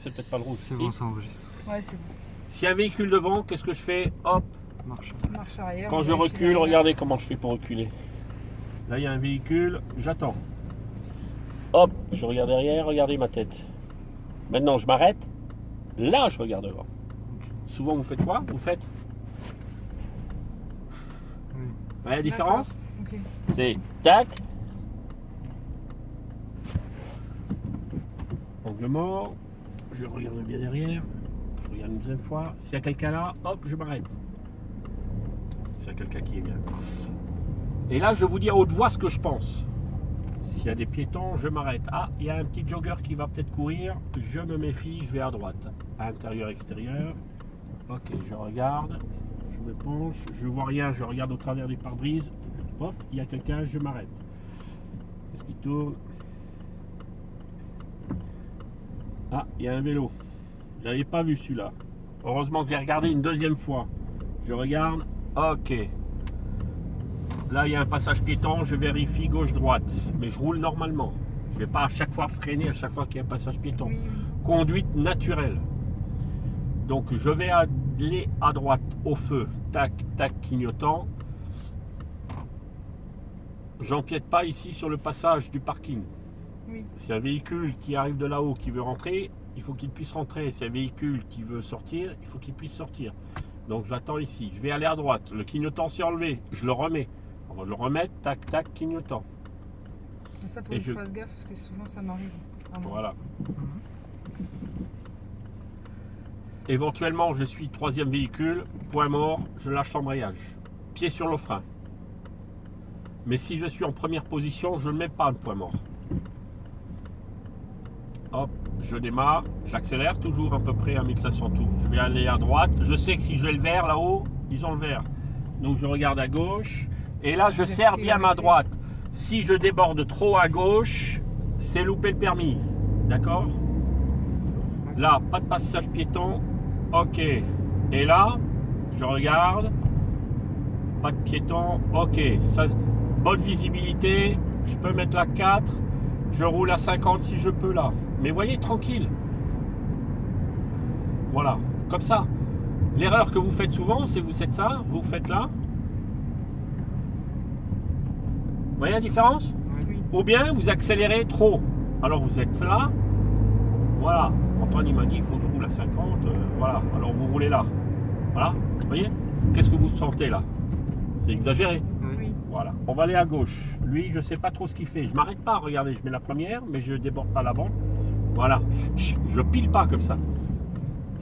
c'est peut-être pas le rouge. C'est Si. bon, ça enregistre. Ouais, c'est bon. S'il y a un véhicule devant, qu'est-ce que je fais? Hop, Marche. Marche arrière. quand on je vérifie recule, derrière. regardez comment je fais pour reculer. Là, il y a un véhicule, j'attends. Hop, je regarde derrière, regardez ma tête. Maintenant, je m'arrête. Là, je regarde devant. Souvent, vous faites quoi? Vous faites... Oui. Vous voyez la différence? Ok. C'est tac. Angle mort. Je regarde bien derrière. Je regarde une deuxième fois. S'il y a quelqu'un là, hop, je m'arrête. S'il y a quelqu'un qui est bien. Et là, je vous dis à haute voix ce que je pense. S'il y a des piétons, je m'arrête. Ah, il y a un petit jogger qui va peut-être courir. Je me méfie, je vais à droite. Intérieur, extérieur. Ok, je regarde. Je me penche. Je vois rien, je regarde au travers des pare-brises. Hop, il y a quelqu'un, je m'arrête. Est-ce qu'il tourne? Ah, il y a un vélo. Je n'avais pas vu celui-là. Heureusement que j'ai regardé une deuxième fois. Je regarde. Ok. Là, il y a un passage piéton. Je vérifie gauche-droite. Mais je roule normalement. Je ne vais pas à chaque fois freiner à chaque fois qu'il y a un passage piéton. Oui, oui. Conduite naturelle. Donc, je vais aller à droite au feu. Tac, tac, clignotant. J'empiète pas ici sur le passage du parking. Oui. Si un véhicule qui arrive de là-haut qui veut rentrer, il faut qu'il puisse rentrer. Si un véhicule qui veut sortir, il faut qu'il puisse sortir. Donc j'attends ici. Je vais aller à droite. Le clignotant s'est enlevé. Je le remets. On va le remettre. Tac, tac, clignotant. Mais ça, faut Et que je fasse gaffe parce que souvent ça m'arrive. Vraiment. Voilà. Éventuellement, je suis troisième véhicule. Point mort. Je lâche l'embrayage. Pied sur le frein. Mais si je suis en première position, je ne mets pas le point mort. Hop, je démarre, j'accélère toujours à peu près à 1500 tours. Je vais aller à droite. Je sais que si j'ai le vert là-haut, ils ont le vert. Donc je regarde à gauche. Et là, je serre bien ma droite. Si je déborde trop à gauche, c'est louper le permis. D'accord? Là, pas de passage piéton. Ok. Et là, je regarde. Pas de piéton. Ok. Ça, bonne visibilité. Je peux mettre la 4. Je roule à 50 si je peux là. Mais voyez, tranquille. Voilà, comme ça. L'erreur que vous faites souvent, c'est que vous faites ça, vous faites là. Vous voyez la différence? Oui. Ou bien vous accélérez trop. Alors vous êtes là. Voilà. Antoine il m'a dit il faut que je roule à 50. Voilà. Alors vous roulez là. Voilà. Vous voyez? Qu'est-ce que vous sentez là? C'est exagéré. Oui. Voilà, on va aller à gauche. Lui, je sais pas trop ce qu'il fait. Je m'arrête pas, regardez, je mets la première, mais je déborde pas l'avant. Voilà, je pile pas comme ça.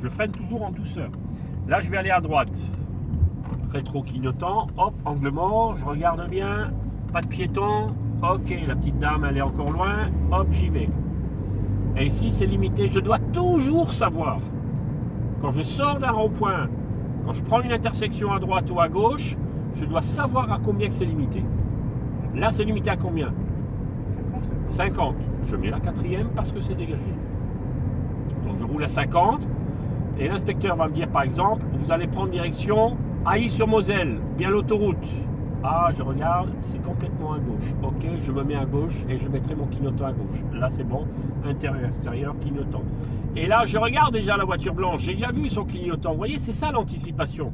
Je freine toujours en douceur. Là, je vais aller à droite. Rétro clignotant, hop, angle mort, je regarde bien. Pas de piéton. Ok, la petite dame, elle est encore loin. Hop, j'y vais. Et ici, c'est limité. Je dois toujours savoir, quand je sors d'un rond-point, quand je prends une intersection à droite ou à gauche, je dois savoir à combien que c'est limité. Là, c'est limité à combien? 50. Je mets la quatrième parce que c'est dégagé. Donc, je roule à 50. Et l'inspecteur va me dire, par exemple, vous allez prendre direction Ailly-sur-Moselle, bien l'autoroute. Ah, je regarde, c'est complètement à gauche. Ok, je me mets à gauche et je mettrai mon clignotant à gauche. Là, c'est bon. Intérieur, extérieur, clignotant. Et là, je regarde déjà la voiture blanche. J'ai déjà vu son clignotant. Vous voyez, c'est ça l'anticipation.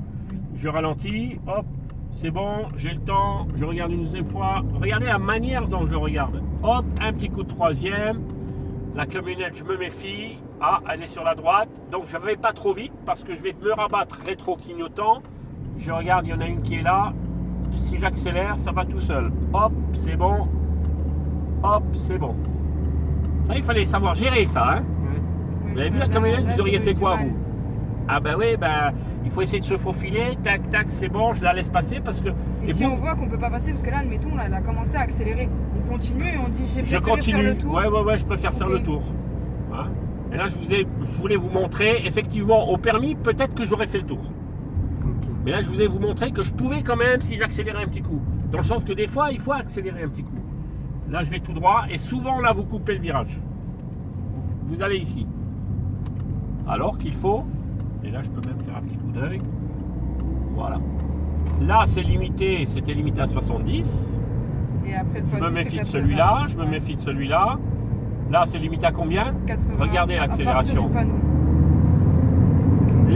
Je ralentis, hop. C'est bon, j'ai le temps, je regarde une deuxième fois. Regardez la manière dont je regarde. Hop, un petit coup de troisième. La camionnette, je me méfie. Ah, elle est sur la droite. Donc je ne vais pas trop vite parce que je vais me rabattre rétro-clignotant. Je regarde, il y en a une qui est là. Si j'accélère, ça va tout seul. Hop, c'est bon. Hop, c'est bon. Ça, il fallait savoir gérer ça. Hein. Vous avez vu la camionnette, vous auriez fait quoi, vous? Ah ben oui, ben, il faut essayer de se faufiler, tac, tac, c'est bon, je la laisse passer parce que... Et si on voit qu'on peut pas passer, parce que là, admettons, là, elle a commencé à accélérer. On continue et on dit, j'ai préféré faire le tour. Ouais, je préfère faire le tour. Hein. Et là, je voulais vous montrer, effectivement, au permis, peut-être que j'aurais fait le tour. Mais là, je voulais vous montrer que je pouvais quand même si j'accélérais un petit coup. Dans le sens que des fois, il faut accélérer un petit coup. Là, je vais tout droit et souvent, là, vous coupez le virage. Vous allez ici. Alors qu'il faut... Et là, je peux même faire un petit coup d'œil. Voilà. Là, c'est limité. C'était limité à 70. Et après, Je me méfie de celui-là. Je me méfie de celui-là. Là, c'est limité à combien? 80. Regardez l'accélération. À partir du panneau.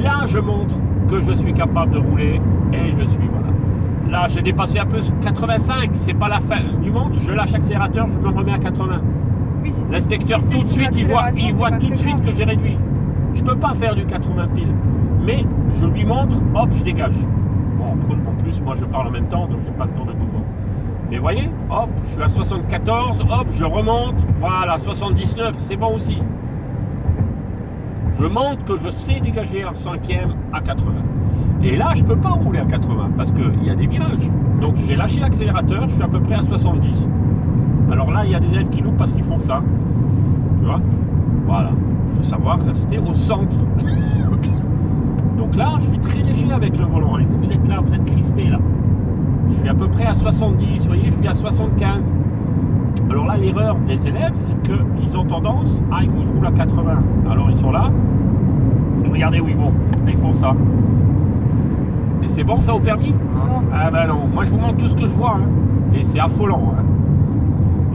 Là, je montre que je suis capable de rouler et je suis, voilà. Là, j'ai dépassé un peu 85, c'est pas la fin du monde. Je lâche l'accélérateur, je me remets à 80. Oui, si L'inspecteur, si tout de suite, il voit tout de suite que j'ai réduit. Je peux pas faire du 80 piles. Mais je lui montre, hop, je dégage. Bon, en plus, moi, je parle en même temps, donc j'ai pas le temps de tout voir. Mais voyez, hop, je suis à 74, hop, je remonte. Voilà, 79, c'est bon aussi. Je montre que je sais dégager un cinquième à 80. Et là, je ne peux pas rouler à 80 parce qu'il y a des virages. Donc, j'ai lâché l'accélérateur, je suis à peu près à 70. Alors là, il y a des élèves qui loupent parce qu'ils font ça. Tu vois? Voilà. Il faut savoir rester au centre. Donc là, je suis très léger avec le volant. Et vous êtes là, vous êtes crispé là. Je suis à peu près à 70. Vous voyez, je suis à 75. Alors là, l'erreur des élèves, c'est qu'ils ont tendance, il faut que je roule à 80. Alors ils sont là, et regardez où ils vont, et ils font ça. Et c'est bon ça au permis? Non. Ah ben non, moi je vous montre tout ce que je vois, hein. Et c'est affolant. Hein.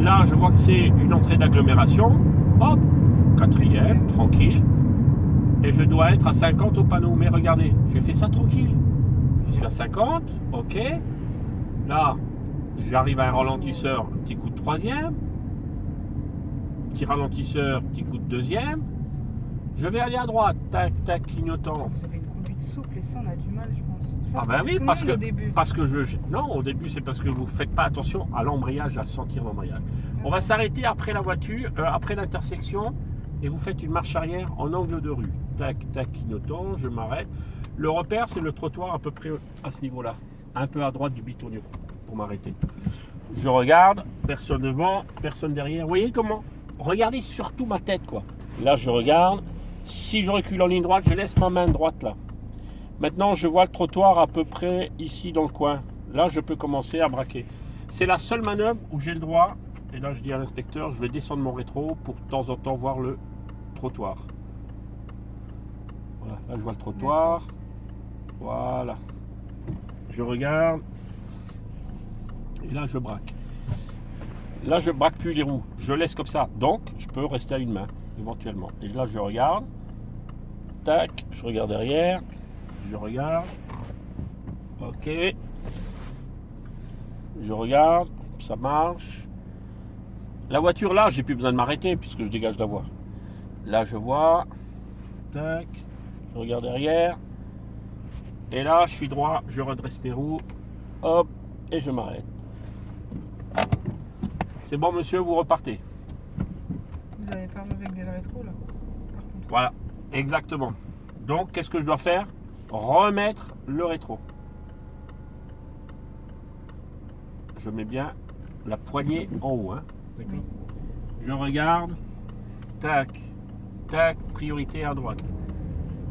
Là, je vois que c'est une entrée d'agglomération, hop, quatrième, tranquille, et je dois être à 50 au panneau. Mais regardez, j'ai fait ça tranquille. Je suis à 50, ok. Là, j'arrive à un ralentisseur, un petit coup de troisième. Petit ralentisseur, petit coup de deuxième. Je vais aller à droite, tac, tac, clignotant. Vous avez une conduite souple et ça, on a du mal, je pense. Ah ben oui, parce que, au début. non, au début, c'est parce que vous ne faites pas attention à l'embrayage, à sentir l'embrayage. On va s'arrêter après la voiture, après l'intersection, et vous faites une marche arrière en angle de rue. Tac, tac, clignotant, je m'arrête. Le repère, c'est le trottoir à peu près à ce niveau-là. Un peu à droite du bitonio. Pour m'arrêter. Je regarde, personne devant, personne derrière. Vous voyez comment? Regardez surtout ma tête, quoi. Là, je regarde. Si je recule en ligne droite, je laisse ma main droite là. Maintenant, je vois le trottoir à peu près ici dans le coin. Là, je peux commencer à braquer. C'est la seule manœuvre où j'ai le droit. Et là, je dis à l'inspecteur, je vais descendre mon rétro pour de temps en temps voir le trottoir. Voilà, là, je vois le trottoir. Voilà. Je regarde. Et là, je braque. Là, je braque plus les roues. Je laisse comme ça. Donc, je peux rester à une main, éventuellement. Et là, je regarde. Tac, je regarde derrière. Je regarde. Ok. Je regarde. Ça marche. La voiture, là, j'ai plus besoin de m'arrêter puisque je dégage la voie. Là, je vois. Tac. Je regarde derrière. Et là, je suis droit. Je redresse les roues. Hop. Et je m'arrête. C'est bon, monsieur, vous repartez. Vous n'avez pas réglé le rétro là, par contre. Voilà, exactement. Donc, qu'est-ce que je dois faire? Remettre le rétro. Je mets bien la poignée en haut. Hein. Oui. Je regarde. Tac, tac, priorité à droite.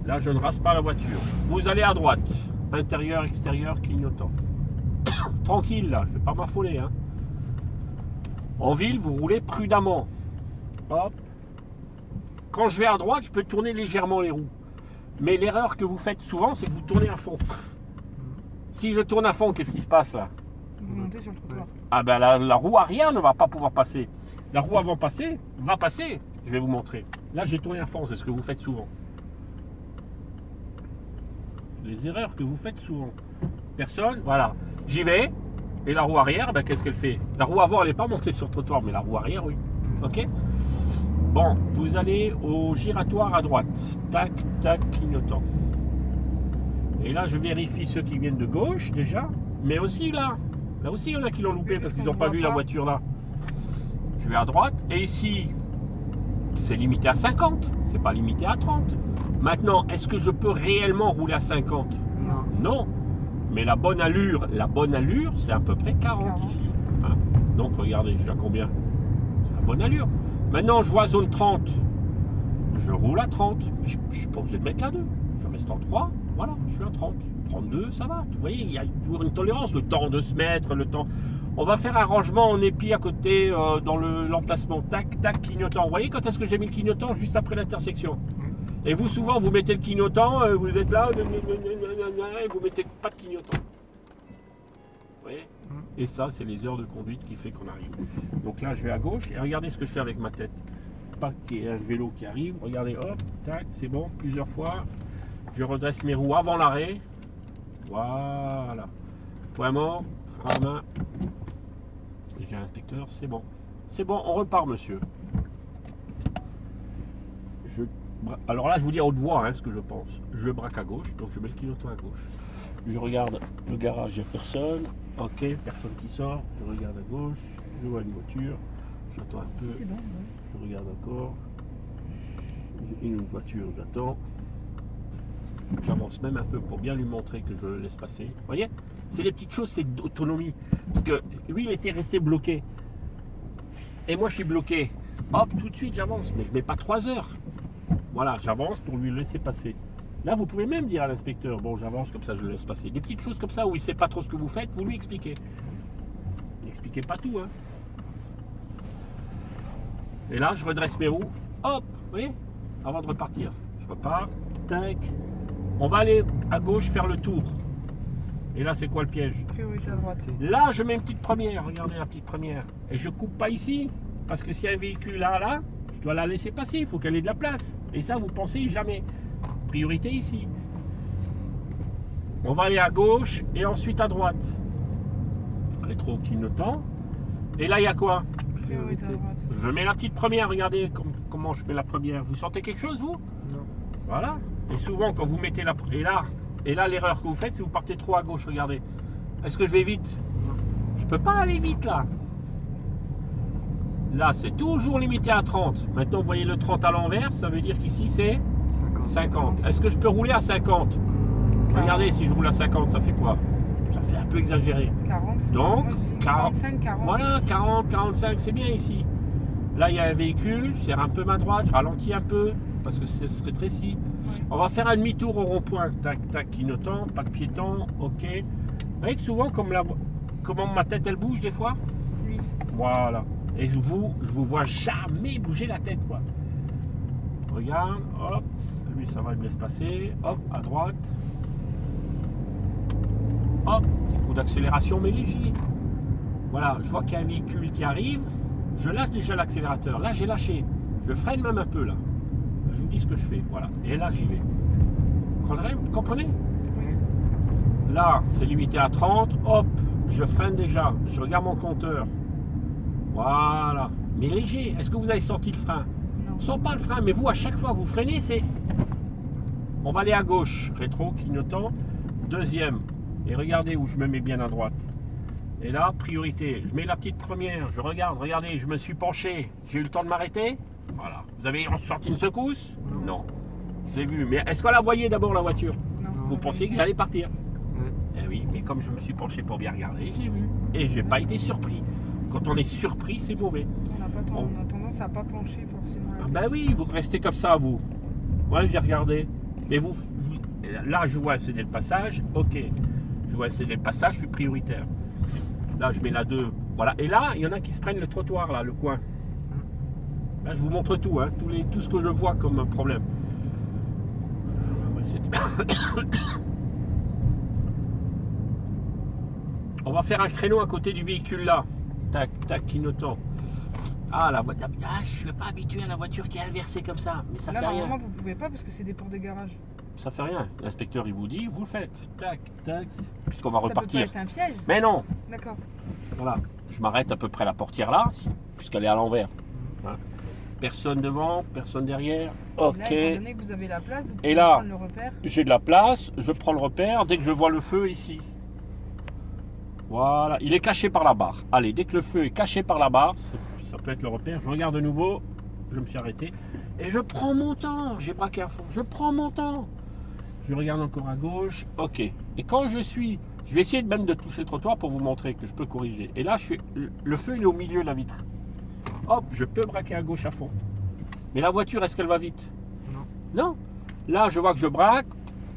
Là, je ne rase pas la voiture. Vous allez à droite. Intérieur, extérieur, clignotant. Tranquille, là, je ne vais pas m'affoler. Hein. En ville, vous roulez prudemment. Hop. Quand je vais à droite, je peux tourner légèrement les roues. Mais l'erreur que vous faites souvent, c'est que vous tournez à fond. Si je tourne à fond, qu'est-ce qui se passe là? Vous montez sur le trottoir. Ah ben la roue arrière ne va pas pouvoir passer. La roue avant passer va passer. Je vais vous montrer. Là, j'ai tourné à fond, c'est ce que vous faites souvent. C'est les erreurs que vous faites souvent. Personne, voilà. J'y vais. Et la roue arrière, ben, qu'est-ce qu'elle fait? La roue avant, elle n'est pas montée sur le trottoir, mais la roue arrière, oui. Ok? Bon, vous allez au giratoire à droite. Tac, tac, clignotant. Et là, je vérifie ceux qui viennent de gauche, déjà. Mais aussi là. Là aussi, il y en a qui l'ont loupé parce qu'ils n'ont pas vu la voiture là. Je vais à droite. Et ici, c'est limité à 50. C'est pas limité à 30. Maintenant, est-ce que je peux réellement rouler à 50? Non. Non. Mais la bonne allure, c'est à peu près 40 ici. Hein. Donc regardez, je suis à combien? C'est la bonne allure. Maintenant, je vois zone 30. Je roule à 30. Mais je ne suis pas obligé de mettre la 2. Je reste en 3. Voilà, je suis à 30. 32, ça va. Vous voyez, il y a toujours une tolérance. Le temps de se mettre, le temps. On va faire un rangement en épi à côté dans l'emplacement. Tac, tac, clignotant. Vous voyez quand est-ce que j'ai mis le clignotant? Juste après l'intersection. Et vous, souvent, vous mettez le clignotant, vous êtes là, et vous mettez pas de clignotant. Vous voyez? Et ça, c'est les heures de conduite qui fait qu'on arrive. Donc là, je vais à gauche, et regardez ce que je fais avec ma tête. pas qu'il y ait un vélo qui arrive. Regardez, hop, tac, c'est bon, plusieurs fois. Je redresse mes roues avant l'arrêt. Voilà. Point mort, frein à main. J'ai l'inspecteur, c'est bon. C'est bon, on repart, monsieur. Alors là, je vous dis à haute voix ce que je pense. Je braque à gauche, donc je mets le clignotant à gauche. Je regarde le garage, il n'y a personne. Ok, personne qui sort. Je regarde à gauche, je vois une voiture. J'attends un peu. Si, c'est bon, ouais. Je regarde encore. J'ai une voiture, j'attends. J'avance même un peu pour bien lui montrer que je le laisse passer. Vous voyez? C'est des petites choses, c'est d'autonomie. Parce que lui, il était resté bloqué. Et moi, je suis bloqué. Hop, tout de suite, j'avance. Mais je ne mets pas 3 heures. Voilà, j'avance pour lui laisser passer. Là, vous pouvez même dire à l'inspecteur, bon, j'avance comme ça, je le laisse passer. Des petites choses comme ça où il ne sait pas trop ce que vous faites, vous lui expliquez. N'expliquez pas tout, Et là, je redresse mes roues. Hop, vous voyez? Avant de repartir. Je repars. Tac. On va aller à gauche faire le tour. Et là, c'est quoi le piège? Priorité à droite. Là, je mets une petite première. Regardez la petite première. Et je coupe pas ici. Parce que s'il y a un véhicule là, je dois la laisser passer. Il faut qu'elle ait de la place. Et ça, vous pensez jamais. Priorité ici. On va aller à gauche et ensuite à droite. Rétro clignotant. Et là, il y a quoi? Priorité à droite. Je mets la petite première. Regardez comment je mets la première. Vous sentez quelque chose, vous? Non. Voilà. Et souvent, quand vous mettez la... Et là, l'erreur que vous faites, c'est que vous partez trop à gauche. Regardez. Est-ce que je vais vite? Je peux pas aller vite, là. Là, c'est toujours limité à 30. Maintenant, vous voyez le 30 à l'envers. Ça veut dire qu'ici, c'est 50. Est-ce que je peux rouler à 50? Regardez, si je roule à 50, ça fait quoi? Ça fait un peu exagéré. 40. Donc, moi, je dis 45, 40. Voilà, 40, 45, c'est bien ici. Là, il y a un véhicule, je serre un peu ma droite, je ralentis un peu, parce que ça se rétrécit. Ouais. On va faire un demi-tour au rond-point. Tac, tac, clignotant, pas de piéton, ok. Vous voyez que souvent, comment ma tête, elle bouge des fois? Oui. Voilà. Et je vous vois jamais bouger la tête, quoi. Regarde, hop. Lui, ça va, il me laisse passer. Hop, à droite. Hop, petit coup d'accélération, mais léger. Voilà, je vois qu'il y a un véhicule qui arrive. Je lâche déjà l'accélérateur. Là, j'ai lâché. Je freine même un peu, là. Je vous dis ce que je fais. Voilà. Et là, j'y vais. Vous comprenez? Oui. Là, c'est limité à 30. Hop, je freine déjà. Je regarde mon compteur. Voilà. Mais léger. Est-ce que vous avez senti le frein? Non. Sans pas le frein, mais vous, à chaque fois que vous freinez, c'est... On va aller à gauche. Rétro, clignotant. Deuxième. Et regardez où je me mets bien à droite. Et là, priorité. Je mets la petite première. Je regarde. Regardez, je me suis penché. J'ai eu le temps de m'arrêter. Voilà. Vous avez sorti une secousse? Non. Je l'ai vu. Mais est-ce qu'on la voyait d'abord, la voiture? Non. Vous pensiez que j'allais partir? Ouais. Eh oui, mais comme je me suis penché pour bien regarder, j'ai vu. Et j'ai pas été surpris. Quand on est surpris, c'est mauvais. On a tendance à pas pencher forcément la Ah tête. ben oui, vous restez comme ça, vous. Ouais, j'ai regardé. Mais là, je vois céder le passage. Ok. Je vois céder le passage, je suis prioritaire. Là, je mets la 2. Voilà. Et là, il y en a qui se prennent le trottoir, là, le coin. Là, je vous montre tout, tout ce que je vois comme problème. On va faire un créneau à côté du véhicule là. Tac, tac, clignotant. Ah, la voiture. Ah, je suis pas habitué à la voiture qui est inversée comme ça. Mais ça Là, fait rien. normalement, vous pouvez pas parce que c'est des portes de garage. Ça fait rien. L'inspecteur, il vous dit, vous le faites. Tac, tac. Puisqu'on va Ça peut repartir. pas être un piège. Mais non. D'accord. Voilà. Je m'arrête à peu près à la portière là, puisqu'elle est à l'envers. Hein. Personne devant, personne derrière. Ok. Là, étant donné que vous avez la place, vous pouvez Et là, prendre le repère. j'ai de la place, je prends le repère dès que je vois le feu ici. Voilà, il est caché par la barre. Allez, dès que le feu est caché par la barre, ça peut être le repère, je regarde de nouveau, je me suis arrêté. Et je prends mon temps, j'ai braqué à fond, je prends mon temps. Je regarde encore à gauche, ok. Et quand je vais essayer même de toucher le trottoir pour vous montrer que je peux corriger. Et là, le feu il est au milieu de la vitre. Hop, je peux braquer à gauche à fond. Mais la voiture, est-ce qu'elle va vite? Non. Non. Là, je vois que je braque.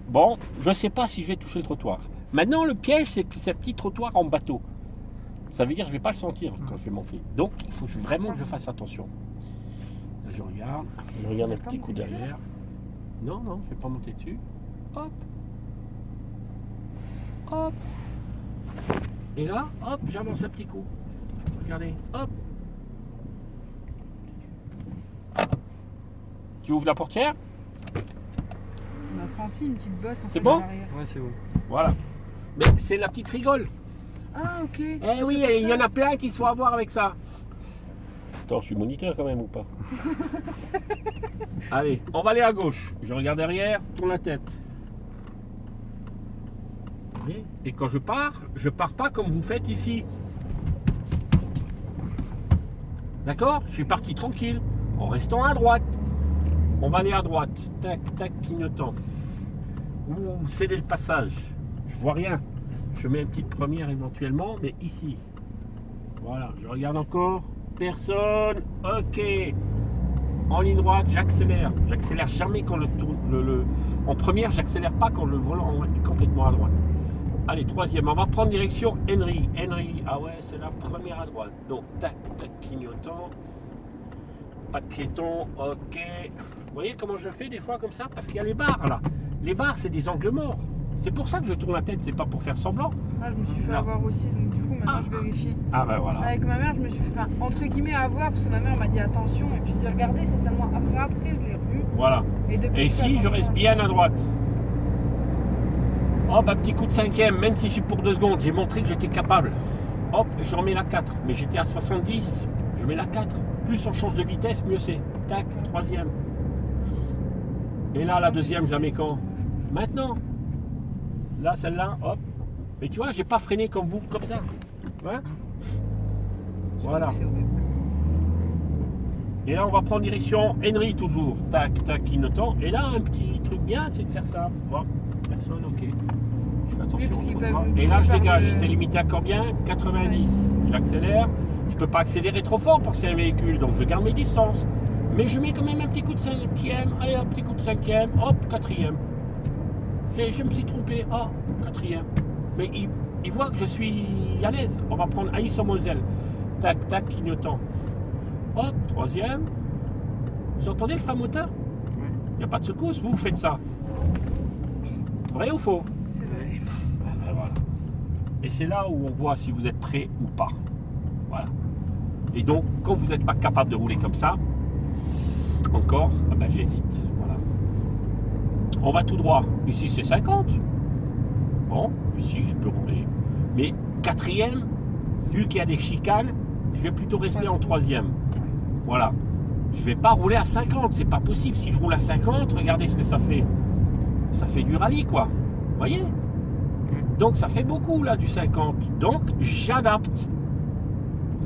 Bon, je ne sais pas si je vais toucher le trottoir. Maintenant, le piège, c'est que c'est un petit trottoir en bateau. Ça veut dire que je ne vais pas le sentir quand je vais monter. Donc, il faut vraiment que je fasse attention. Là, je regarde un petit coup derrière. Non, non, je ne vais pas monter dessus. Hop. Hop. Et là, hop, j'avance un petit coup. Regardez, hop. Hop. Tu ouvres la portière. On a senti une petite bosse. C'est bon? Ouais, c'est bon. Voilà. Mais c'est la petite rigole. Ah, ok. Eh oui, il y en a plein qui sont à voir avec ça. Attends, je suis moniteur quand même ou pas? Allez, on va aller à gauche. Je regarde derrière, tourne la tête. Et quand je pars pas comme vous faites ici. D'accord? Je suis parti tranquille, en restant à droite. On va aller à droite. Tac, tac, clignotant. Ouh, céder le passage. Je vois rien. Je mets une petite première éventuellement, mais ici. Voilà, je regarde encore. Personne. Ok. En ligne droite, j'accélère. J'accélère jamais quand en première, j'accélère pas quand le volant est complètement à droite. Allez, troisième. On va prendre direction Henry. Henry, ah ouais, c'est la première à droite. Donc, tac, tac, clignotant. Pas de piéton. Ok. Vous voyez comment je fais des fois comme ça? Parce qu'il y a les barres là. Les barres, c'est des angles morts. C'est pour ça que je tourne la tête, c'est pas pour faire semblant. Ah, je me suis fait avoir aussi, donc du coup, maintenant je vérifie. Ah ben voilà. Avec ma mère, je me suis fait, entre guillemets, avoir, parce que ma mère m'a dit attention, et puis j'ai regardé, c'est seulement après, je l'ai revu. Voilà. Et ici, je reste bien à droite. Hop, un petit coup de cinquième, même si c'est pour 2 secondes, j'ai montré que j'étais capable. Hop, je remets la 4, mais j'étais à 70, je mets la 4. Plus on change de vitesse, mieux c'est. Tac, troisième. Et là, la deuxième, je la mets quand? Maintenant. Là, celle-là, hop. Mais tu vois, j'ai pas freiné comme vous, comme ça. Ouais. Voilà. Et là, on va prendre direction Henry toujours. Tac, tac, clignotant. Et là, un petit truc bien, c'est de faire ça. Bon, personne, ok. Je fais attention. Et là, je dégage. C'est limité à combien? 90. J'accélère. Je peux pas accélérer trop fort pour que c'est un véhicule, donc je garde mes distances. Mais je mets quand même un petit coup de cinquième. Allez, un petit coup de cinquième. Hop, quatrième. Je me suis trompé. Ah, quatrième. Mais il voit que je suis à l'aise. On va prendre Aix-en-Moselle. Tac, tac, clignotant. Hop, troisième. Vous entendez le frein moteur? Il n'y a pas de secousse. Vous faites ça. Vrai ou faux? C'est vrai. Ben voilà. Et c'est là où on voit si vous êtes prêt ou pas. Voilà. Et donc, quand vous n'êtes pas capable de rouler comme ça, encore, ah ben j'hésite. Voilà. On va tout droit. Ici, c'est 50. Bon, ici, je peux rouler. Mais quatrième, vu qu'il y a des chicanes, je vais plutôt rester en troisième. Voilà. Je ne vais pas rouler à 50. C'est pas possible. Si je roule à 50, regardez ce que ça fait. Ça fait du rallye, quoi. Vous voyez? Donc, ça fait beaucoup, là, du 50. Donc, j'adapte.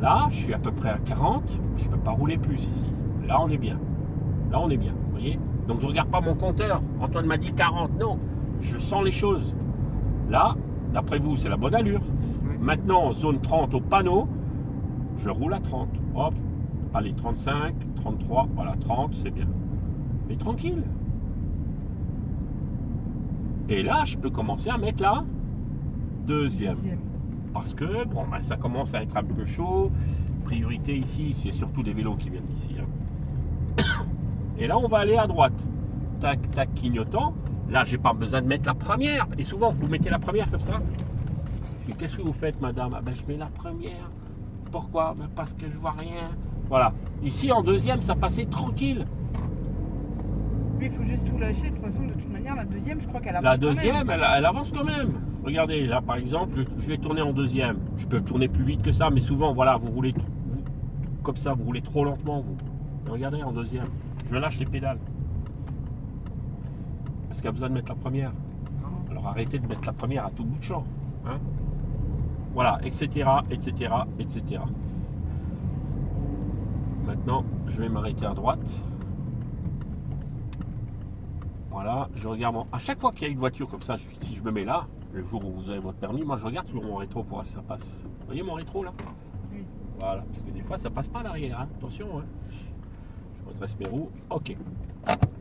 Là, je suis à peu près à 40. Je ne peux pas rouler plus ici. Là, on est bien. Là, on est bien. Vous voyez? Donc, je ne regarde pas mon compteur. Antoine m'a dit 40. Non. Je sens les choses. Là, d'après vous, c'est la bonne allure. Maintenant, zone 30 au panneau, je roule à 30. Hop. Allez, 35, 33. Voilà, 30, c'est bien. Mais tranquille. Et là, je peux commencer à mettre la deuxième. Parce que, bon, ben, ça commence à être un peu chaud. Priorité ici, c'est surtout des vélos qui viennent d'ici. Hein. Et là, on va aller à droite. Tac, tac, clignotant. Là, j'ai pas besoin de mettre la première. Et souvent, vous mettez la première comme ça. Qu'est-ce que vous faites, madame? Ah ben, je mets la première. Pourquoi? Ben, parce que je vois rien. Voilà. Ici, en deuxième, ça passait tranquille. Mais il faut juste tout lâcher. De toute façon, de toute manière, la deuxième, je crois qu'elle avance. La deuxième, elle avance quand même. Regardez, là, par exemple, je vais tourner en deuxième. Je peux tourner plus vite que ça, mais souvent, voilà, vous roulez comme ça, vous roulez trop lentement, vous. Regardez, en deuxième. Je lâche les pédales. Est-ce qu'il y a besoin de mettre la première? Alors arrêtez de mettre la première à tout bout de champ. Hein, voilà, etc., etc., etc. Maintenant, je vais m'arrêter à droite. Voilà, je regarde. À chaque fois qu'il y a une voiture comme ça, si je me mets là, le jour où vous avez votre permis, moi je regarde toujours mon rétro pour voir si ça passe. Vous voyez mon rétro là? Oui. Voilà, parce que des fois ça passe pas à l'arrière. Hein. Attention, hein. Je redresse mes roues. Ok.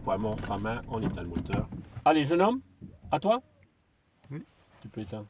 Poids mort, à main, on éteint le moteur. Allez, jeune homme, à toi? Oui. Tu peux éteindre.